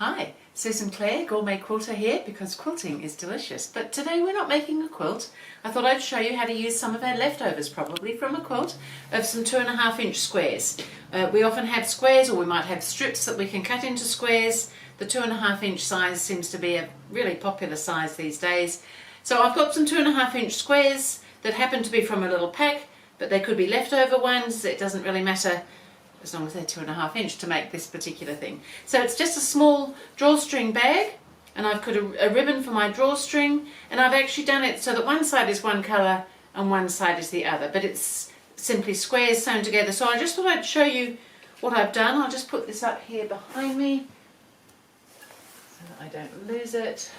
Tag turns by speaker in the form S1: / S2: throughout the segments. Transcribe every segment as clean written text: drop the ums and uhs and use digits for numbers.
S1: Hi, Susan Clare, GourmetQuilter here because quilting is delicious. But today we're not making a quilt. I thought I'd show you how to use some of our leftovers, probably from a quilt, of some 2.5-inch squares. We often have squares, or we might have strips that we can cut into squares. The 2.5-inch size seems to be a really popular size these days. So I've got some 2.5-inch squares that happen to be from a little pack, but they could be leftover ones. It doesn't really matter as long as they're 2.5-inch to make this particular thing. So it's just a small drawstring bag, and I've cut a ribbon for my drawstring, and I've actually done it so that one side is one colour and one side is the other, but it's simply squares sewn together. So I just thought I'd show you what I've done. I'll just put this up here behind me so that I don't lose it.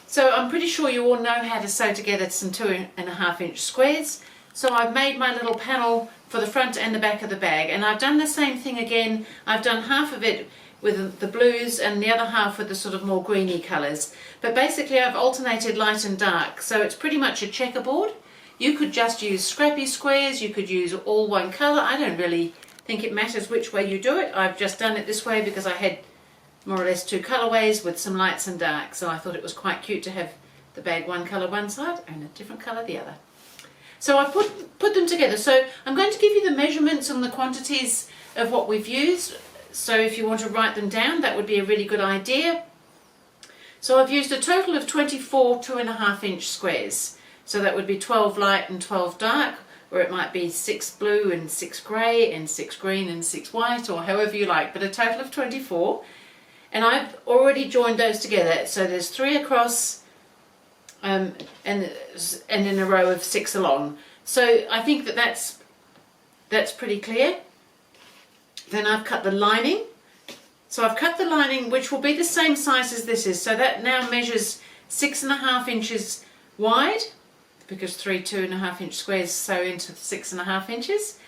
S1: So I'm pretty sure you all know how to sew together some 2.5-inch squares. So I've made my little panel for the front and the back of the bag, and I've done the same thing again. I've done half of it with the blues and the other half with the sort of more greeny colours. But basically I've alternated light and dark, so it's pretty much a checkerboard. You could just use scrappy squares, you could use all one colour. I don't really think it matters which way you do it. I've just done it this way because I had more or less two colourways with some lights and darks, so I thought it was quite cute to have the bag one colour one side and a different colour the other. So I put them together. So I'm going to give you the measurements and the quantities of what we've used. So if you want to write them down, that would be a really good idea. So I've used a total of 24 2.5-inch squares. So that would be 12 light and 12 dark, or it might be 6 blue and 6 grey and 6 green and 6 white, or however you like, but a total of 24. And I've already joined those together. So there's 3 across, and in a row of 6 along. So I think that's pretty clear. Then I've cut the lining. So I've cut the lining, which will be the same size as this is. So that now measures 6.5 inches wide, because 3 2.5-inch squares sew into 6.5 inches,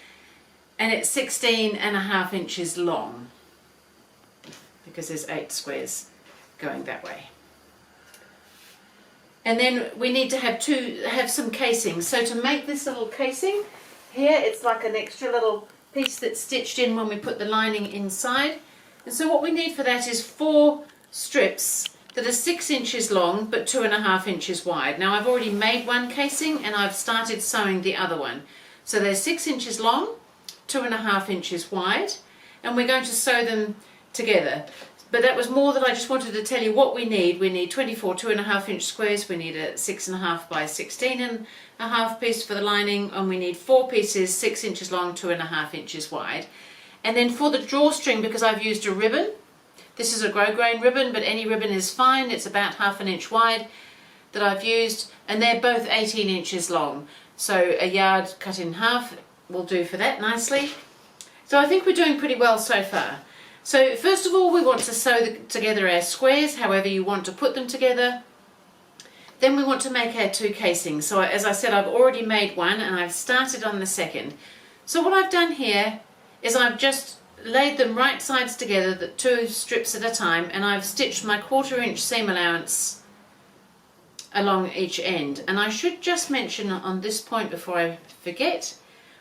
S1: and it's 16.5 inches long, because there's 8 squares going that way. And then we need to have some casings. So to make this little casing here, it's like an extra little piece that's stitched in when we put the lining inside. And so what we need for that is 4 strips that are 6 inches long but 2.5 inches wide. Now I've already made one casing and I've started sewing the other one. So they're 6 inches long, 2.5 inches wide, and we're going to sew them together. But that was more that I just wanted to tell you what we need. We need 24 2.5-inch squares, we need a 6.5 by 16.5 piece for the lining, and we need 4 pieces 6 inches long, 2.5 inches wide. And then for the drawstring, because I've used a ribbon, this is a grosgrain ribbon, but any ribbon is fine, it's about 1/2 inch wide that I've used, and they're both 18 inches long. So a yard cut in half will do for that nicely. So I think we're doing pretty well so far. So first of all, we want to sew together our squares, however you want to put them together. Then we want to make our 2 casings. So as I said, I've already made one and I've started on the second. So what I've done here is I've just laid them right sides together, the 2 strips at a time, and I've stitched my 1/4 inch seam allowance along each end. And I should just mention on this point before I forget,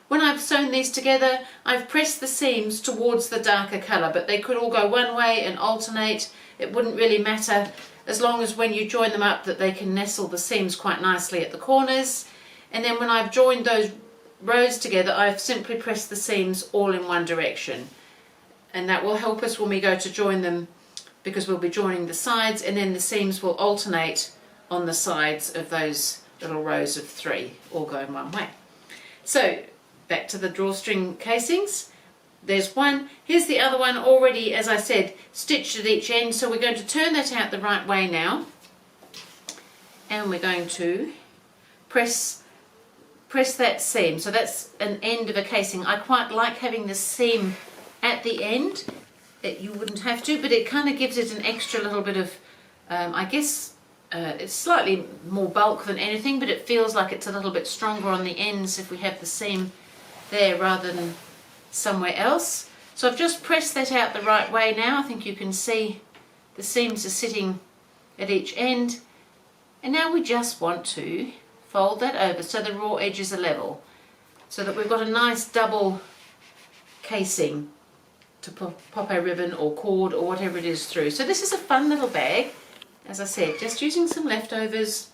S1: when I've sewn these together, I've pressed the seams towards the darker colour, but they could all go one way and alternate. It wouldn't really matter, as long as when you join them up that they can nestle the seams quite nicely at the corners. And then when I've joined those rows together, I've simply pressed the seams all in one direction. And that will help us when we go to join them, because we'll be joining the sides, and then the seams will alternate on the sides of those little rows of 3, all going one way. So back to the drawstring casings. There's one, here's the other one already, as I said, stitched at each end. So we're going to turn that out the right way now, and we're going to press that seam. So that's an end of a casing. I quite like having the seam at the end. You wouldn't have to, but it kind of gives it an extra little bit of, I guess, it's slightly more bulk than anything, but it feels like it's a little bit stronger on the ends if we have the seam there rather than somewhere else. So I've just pressed that out the right way now. I think you can see the seams are sitting at each end, and now we just want to fold that over so the raw edges are level, so that we've got a nice double casing to pop a ribbon or cord or whatever it is through. So this is a fun little bag, as I said, just using some leftovers,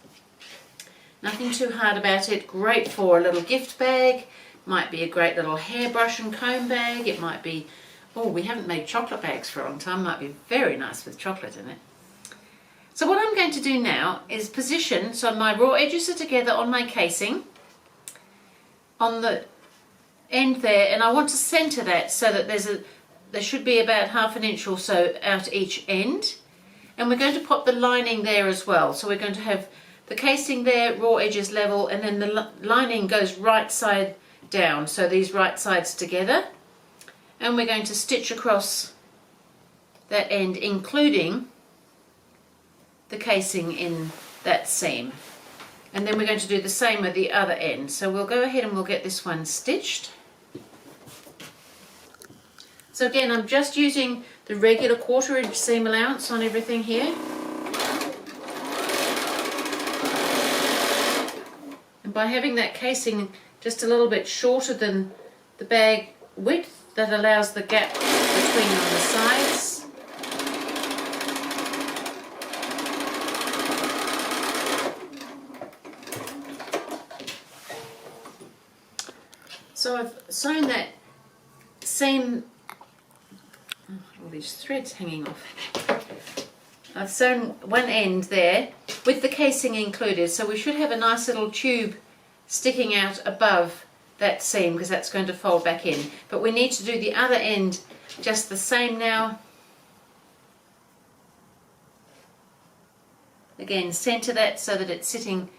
S1: nothing too hard about it. Great for a little gift bag, might be a great little hairbrush and comb bag, it might be, oh, we haven't made chocolate bags for a long time, might be very nice with chocolate in it. So what I'm going to do now is position, so my raw edges are together on my casing, on the end there, and I want to center that so that there should be about 1/2 inch or so out each end, and we're going to pop the lining there as well. So we're going to have the casing there, raw edges level, and then the lining goes right side down, so these right sides together, and we're going to stitch across that end, including the casing in that seam. And then we're going to do the same with the other end. So we'll go ahead and we'll get this one stitched. So again, I'm just using the regular 1/4 inch seam allowance on everything here. And by having that casing just a little bit shorter than the bag width, that allows the gap between on the sides. So I've sewn that seam, all these threads hanging off. I've sewn one end there with the casing included, so we should have a nice little tube sticking out above that seam because that's going to fold back in. But we need to do the other end just the same now. Again, center that so that it's sitting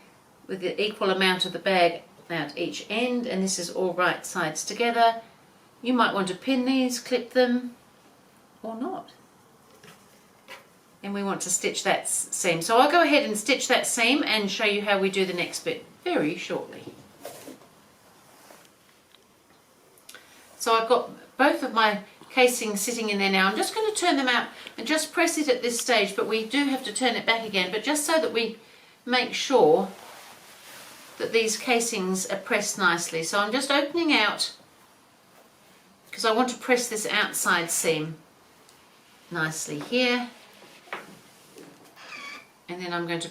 S1: with the equal amount of the bag out each end, and this is all right sides together. You might want to pin these, clip them, or not. And we want to stitch that seam. So I'll go ahead and stitch that seam and show you how we do the next bit very shortly. So I've got both of my casings sitting in there now. I'm just going to turn them out and just press it at this stage, but we do have to turn it back again, but just so that we make sure that these casings are pressed nicely. So I'm just opening out because I want to press this outside seam nicely here, and then I'm going to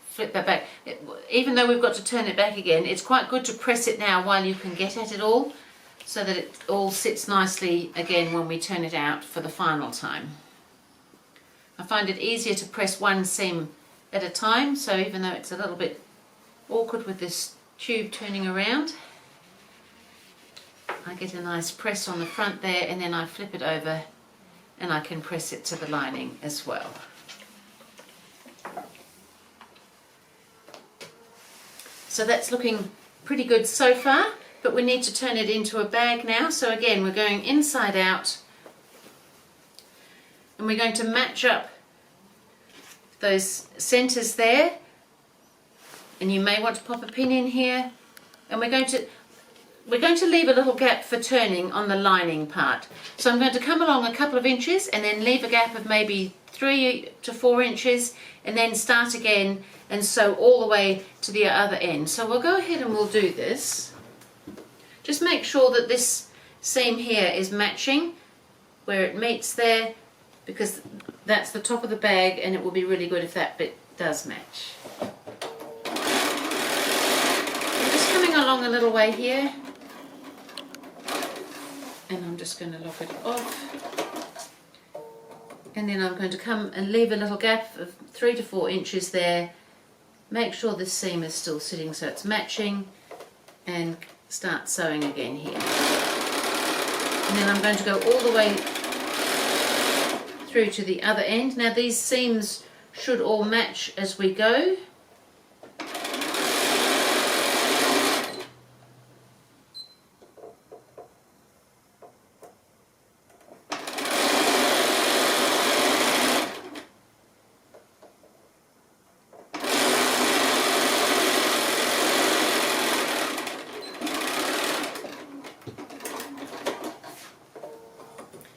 S1: flip that back. Even though we've got to turn it back again, it's quite good to press it now while you can get at it all, so that it all sits nicely again when we turn it out for the final time. I find it easier to press one seam at a time, so even though it's a little bit awkward with this tube turning around, I get a nice press on the front there, and then I flip it over and I can press it to the lining as well. So that's looking pretty good so far, but we need to turn it into a bag now. So again, we're going inside out, and we're going to match up those centers there, and you may want to pop a pin in here, and we're going to leave a little gap for turning on the lining part. So I'm going to come along a couple of inches and then leave a gap of maybe 3 to 4 inches, and then start again and sew all the way to the other end. So we'll go ahead and we'll do this. Just make sure that this seam here is matching where it meets there, because that's the top of the bag, and it will be really good if that bit does match. I'm just coming along a little way here, and I'm just going to lock it off, and then I'm going to come and leave a little gap of 3 to 4 inches there. Make sure this seam is still sitting so it's matching, and start sewing again here. And then I'm going to go all the way through to the other end. Now these seams should all match as we go.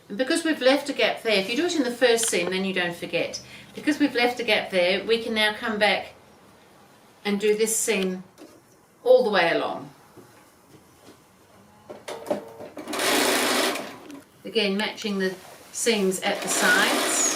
S1: And because we've left a gap there, if you do it in the first seam then you don't forget. Because we've left a gap there, we can now come back and do this seam all the way along. Again, matching the seams at the sides.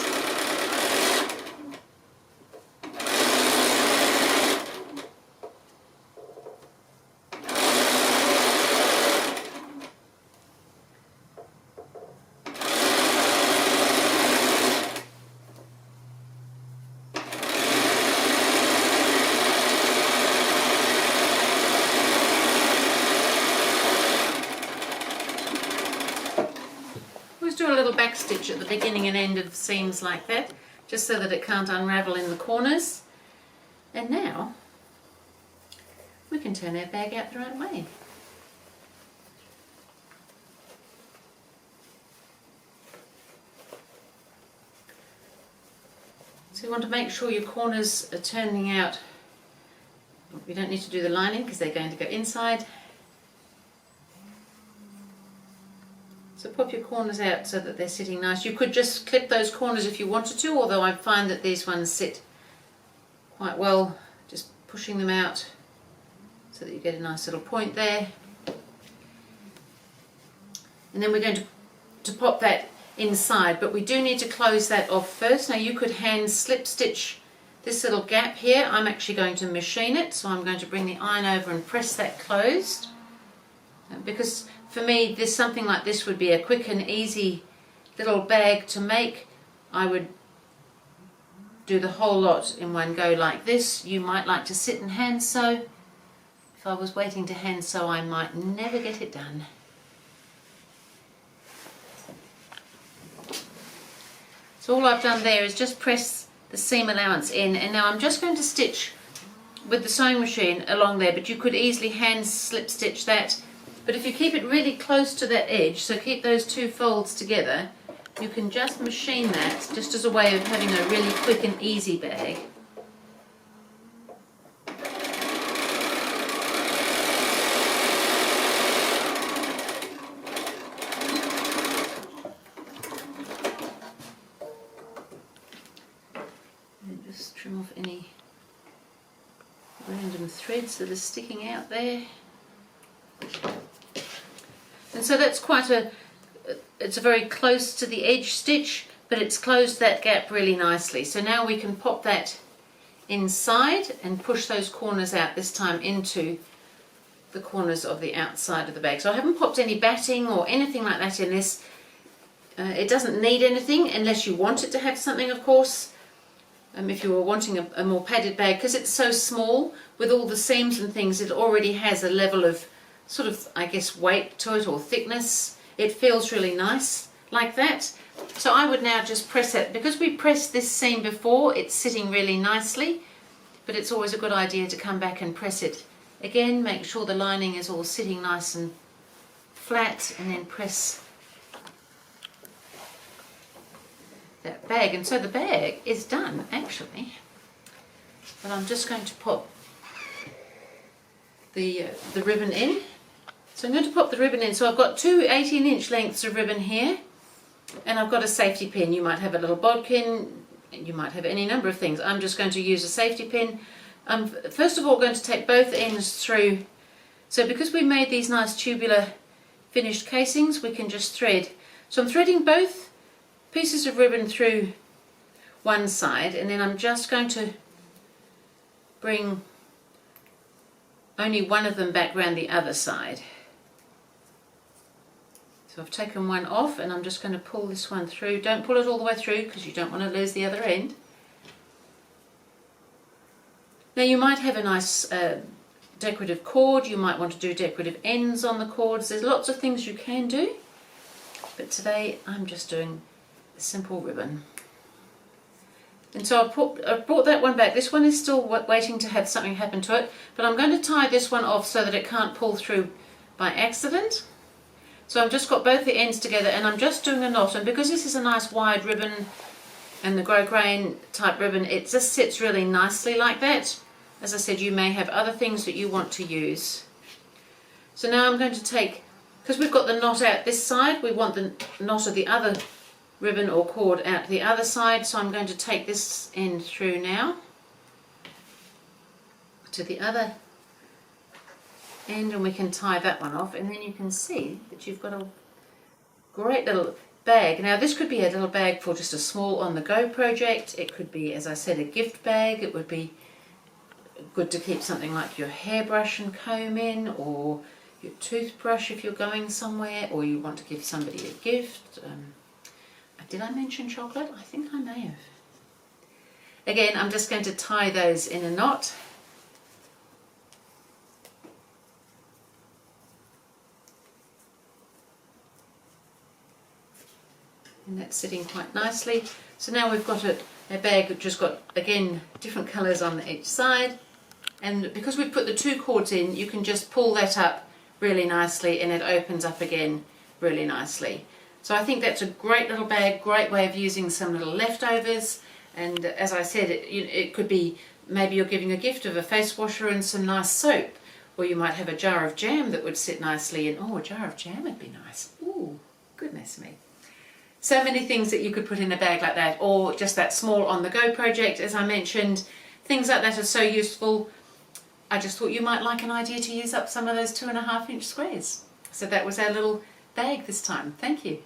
S1: Do a little back stitch at the beginning and end of seams like that, just so that it can't unravel in the corners. And now we can turn our bag out the right way. So you want to make sure your corners are turning out. We don't need to do the lining because they're going to go inside. So pop your corners out so that they're sitting nice. You could just clip those corners if you wanted to, although I find that these ones sit quite well, just pushing them out so that you get a nice little point there. And then we're going to pop that inside, but we do need to close that off first. Now you could hand slip stitch this little gap here. I'm actually going to machine it, so I'm going to bring the iron over and press that closed. Because for me, something like this would be a quick and easy little bag to make. I would do the whole lot in one go like this. You might like to sit and hand sew. If I was waiting to hand sew, I might never get it done. So all I've done there is just press the seam allowance in, and now I'm just going to stitch with the sewing machine along there, but you could easily hand slip stitch that. But if you keep it really close to that edge, so keep those two folds together, you can just machine that just as a way of having a really quick and easy bag. And just trim off any random threads that are sticking out there. And so that's it's a very close to the edge stitch, but it's closed that gap really nicely. So now we can pop that inside and push those corners out, this time into the corners of the outside of the bag. So I haven't popped any batting or anything like that in this. It doesn't need anything unless you want it to have something, of course. If you were wanting a more padded bag, because it's so small with all the seams and things, it already has a level of sort of, I guess, weight to it or thickness. It feels really nice like that. So I would now just press it. Because we pressed this seam before, it's sitting really nicely, but it's always a good idea to come back and press it again. Make sure the lining is all sitting nice and flat, and then press that bag. And so the bag is done actually, but I'm just going to pop the ribbon in. So I'm going to pop the ribbon in. So I've got two 18-inch lengths of ribbon here, and I've got a safety pin. You might have a little bodkin, you might have any number of things. I'm just going to use a safety pin. I'm first of all going to take both ends through. So because we made these nice tubular finished casings, we can just thread. So I'm threading both pieces of ribbon through one side, and then I'm just going to bring only one of them back round the other side. So I've taken one off, and I'm just going to pull this one through. Don't pull it all the way through because you don't want to lose the other end. Now you might have a nice decorative cord. You might want to do decorative ends on the cords. There's lots of things you can do, but today I'm just doing a simple ribbon. And so I've brought that one back. This one is still waiting to have something happen to it, but I'm going to tie this one off so that it can't pull through by accident. So I've just got both the ends together, and I'm just doing a knot, and because this is a nice wide ribbon and the grosgrain type ribbon, it just sits really nicely like that. As I said, you may have other things that you want to use. So now I'm going to take, because we've got the knot out this side, we want the knot of the other ribbon or cord out the other side, so I'm going to take this end through now to the other end, and we can tie that one off, and then you can see that you've got a Great little bag. Now this could be a little bag for just a small on-the-go project. It could be, as I said, a gift bag. It would be good to keep something like your hairbrush and comb in, or your toothbrush if you're going somewhere, or you want to give somebody a gift. Did I mention chocolate? I think I may have. Again, I'm just going to tie those in a knot. And that's sitting quite nicely. So now we've got a bag which has got, again, different colours on each side. And because we've put the 2 cords in, you can just pull that up really nicely and it opens up again really nicely. So I think that's a great little bag, great way of using some little leftovers. And as I said, it could be maybe you're giving a gift of a face washer and some nice soap. Or you might have a jar of jam that would sit nicely in. Oh, a jar of jam would be nice. Ooh, goodness me. So many things that you could put in a bag like that, or just that small on-the-go project, as I mentioned. Things like that are so useful. I just thought you might like an idea to use up some of those 2.5-inch squares. So that was our little bag this time. Thank you.